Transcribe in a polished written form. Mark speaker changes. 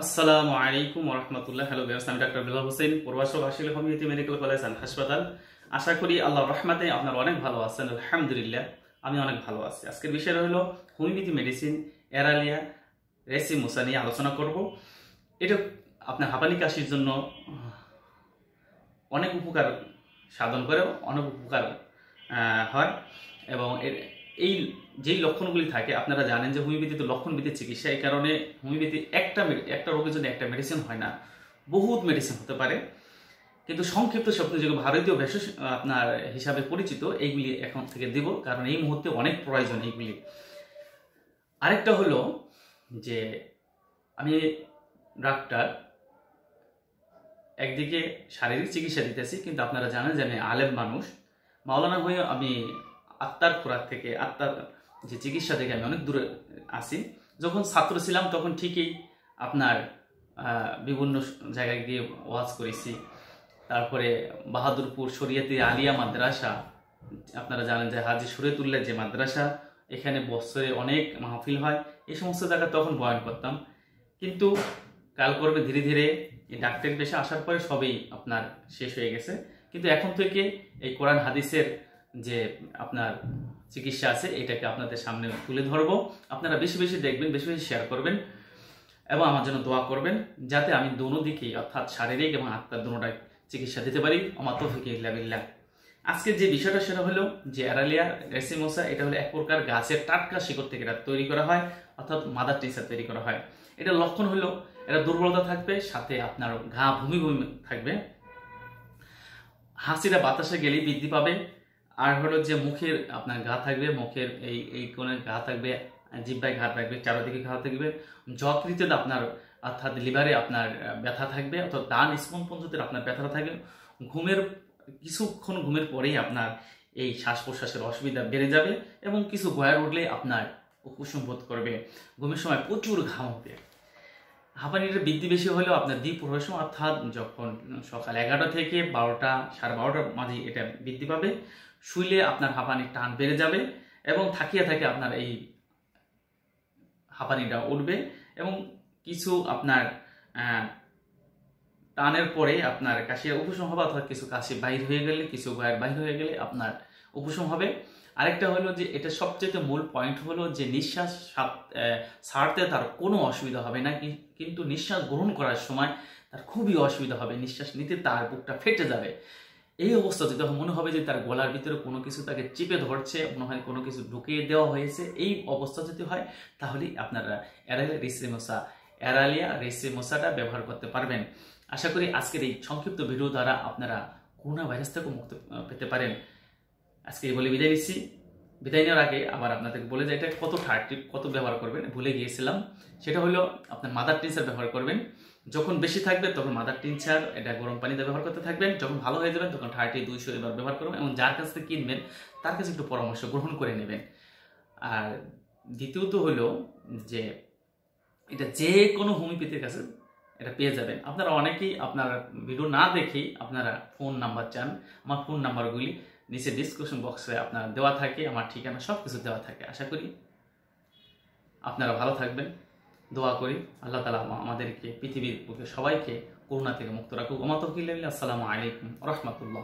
Speaker 1: আসসালামু আলাইকুম ওয়া রাহমাতুল্লাহ। হ্যালো ভিউয়ার্স, আমি ডাক্তার বিলাল হোসেন, প্রবাসী আসলে হোমিওপ্যাথি মেডিকেল কলেজ অ্যান্ড হাসপাতাল। আশা করি আল্লাহর রহমতে আপনারা অনেক ভালো আছেন। আলহামদুলিল্লাহ আমি অনেক ভালো আছি। আজকের বিষয় হলো হোমিওপ্যাথি মেডিসিন এরালিয়া রেসিমোসা নিয়ে আলোচনা করব। এটা আপনার হাঁপানি কাশির জন্য অনেক উপকার সাধন করে, অনেক উপকার হয় এবং এই যেই লক্ষণগুলি থাকে আপনারা জানেন যে হোমিওপ্যাথিতে লক্ষণভিত্তিক চিকিৎসা। এই কারণে হোমিওপ্যাথি একটা রোগের জন্য একটা মেডিসিন হয় না, বহুত মেডিসিন হতে পারে। কিন্তু সংক্ষিপ্ত শব্দ যেগুলো ভারতীয় ভেষজ আপনার হিসাবে পরিচিত, এইগুলি এখন থেকে দেব, কারণ এই মুহূর্তে অনেক প্রয়োজন এইগুলি। আরেকটা হলো যে আমি ডাক্তার, একদিকে শারীরিক চিকিৎসা দিতেছি, কিন্তু আপনারা জানেন যে আমি আলেম মানুষ। মাওলানা হয়ে আমি আত্মার খোরাক থেকে, আত্মার যে চিকিৎসা থেকে আমি অনেক দূরে আছি। যখন ছাত্র ছিলাম তখন ঠিকই আপনার বিভিন্ন জায়গায় গিয়ে ওয়াজ করেছি। তারপরে বাহাদুরপুর শরিয়তি আলিয়া মাদ্রাসা, আপনারা জানেন যে হাজি শরীয়তুল্লাহ যে মাদ্রাসা, এখানে বছরে অনেক মাহফিল হয়। এই সমস্ত জায়গায় তখন বয়ান করতাম। কিন্তু কালকর্মে ধীরে ধীরে এই ডাক্তারি পেশা আসার পরে সবই আপনার শেষ হয়ে গেছে। কিন্তু এখন থেকে এই কোরআন হাদিসের যে আপনার চিকিৎসা আছে, এটাকে আপনাদের সামনে তুলে ধরবো। আপনারা বেশি বেশি দেখবেন, বেশি বেশি শেয়ার করবেন এবং আমার জন্য দোয়া করবেন, যাতে আমি দোনো দিকেই অর্থাৎ শারীরিক এবং আত্মার দোনোটাই চিকিৎসা দিতে পারি। আমার তৌফিক ইল্লা বিল্লাহ। আজকে যে বিষয়টা সেটা হলো যে এরালিয়া রেসিমোসা, এটা হলো এক প্রকার গাছের টাটকা শিকড় থেকে এটা তৈরি করা হয়, অর্থাৎ মাদার টিনচার তৈরি করা হয়। এটা লক্ষণ হলো এটা দুর্বলতা থাকবে, সাথে আপনার ঘা ভূমি ভূমি থাকবে, হাসিটা বাতাসে গেলেই বৃদ্ধি পাবে। আর হলো যে মুখের আপনার ঘা থাকবে, মুখের এই কোণে ঘা থাকবে, জিহ্বায় ঘা থাকবে, চারদিকে ঘা থাকবে, যকৃতে আপনার অর্থাৎ লিভারে আপনার ব্যথা থাকবে, অর্থাৎ ডান স্পন পর্যন্ত আপনার ব্যথাটা থাকবে। কিছুক্ষণ ঘুমের পরেই আপনার এই শ্বাস প্রশ্বাসের অসুবিধা বেড়ে যাবে এবং কিছু গয়ার উঠলে আপনার উপশম বোধ করবে। ঘুমের সময় প্রচুর ঘাম হবে। হাঁপানিটা বৃদ্ধি বেশি হলেও আপনার দ্বিপ্রহরের সময়, অর্থাৎ যখন সকাল 11টা থেকে 12টা, 12:30টার মাঝে এটা বৃদ্ধি পাবে। শুইলে আপনার হাঁপানির টান বেড়ে যাবে এবং থাকিয়ে থাকে আপনার এই হাঁপানিটা উঠবে এবং কিছু আপনার টানের পরে আপনার কাশির উপশম হবে, অর্থাৎ কিছু কাশি বাহির হয়ে গেলে, কিছু গায়ের বাহির হয়ে গেলে আপনার উপশম হবে। আরেকটা হলো যে এটা সবচেয়ে মূল পয়েন্ট হলো যে নিঃশ্বাস ছাড়তে তার কোনো অসুবিধা হবে না, কিন্তু নিঃশ্বাস গ্রহণ করার সময় তার খুবই অসুবিধা হবে। নিঃশ্বাস নিতে তার বুকটা ফেটে যাবে। এই অবস্থা যদি মনে হবে যে তার গলার ভিতরে কোনো কিছু তাকে চিপে ধরছে, মনে হয় কোনো কিছু ঢুকিয়ে দেওয়া হয়েছে, এই অবস্থা যদি হয় তাহলে আপনারা এরালিয়া রেসিমোসাটা ব্যবহার করতে পারবেন। আশা করি আজকের এই সংক্ষিপ্ত ভিডিও দ্বারা আপনারা করোনা ভাইরাস থেকে মুক্তি পেতে পারেন। আজকে বলে বিদায় নিচ্ছি। বিদায় নেওয়ার আগে আবার আপনাদেরকে বলে যে এটা কত ব্যবহার করবেন ভুলে গিয়েছিলাম। সেটা হলো আপনার মাদার টিনচার ব্যবহার করবেন। যখন বেশি থাকবে তখন মাদার টিনচার এটা গরম পানিতে ব্যবহার করতে থাকবেন। যখন ভালো হয়ে যাবেন তখন 200 এবার ব্যবহার করবেন এবং যার কাছ থেকে কিনবেন তার কাছে একটু পরামর্শ গ্রহণ করে নেবেন। আর দ্বিতীয়ত হলো যে এটা যে কোনো হোমিওপ্যাথির কাছে এটা পেয়ে যাবেন। আপনারা অনেকেই আপনার ভিডিও না দেখেই আপনারা ফোন নাম্বার চান। আমার ফোন নাম্বারগুলি নিচে ডিসক্রিপশন বক্সে আপনার দেওয়া থাকে, আমার ঠিকানা সব কিছু দেওয়া থাকে। আশা করি আপনারা ভালো থাকবেন। দোয়া করি আল্লাহ তাআলা আমাদেরকে, পৃথিবীর বুকে সবাইকে করোনা থেকে মুক্ত রাখুক। ওয়া মা তাওফিক ইল্লা বিল্লাহ। আসসালামু আলাইকুম ওয়া রাহমাতুল্লাহ।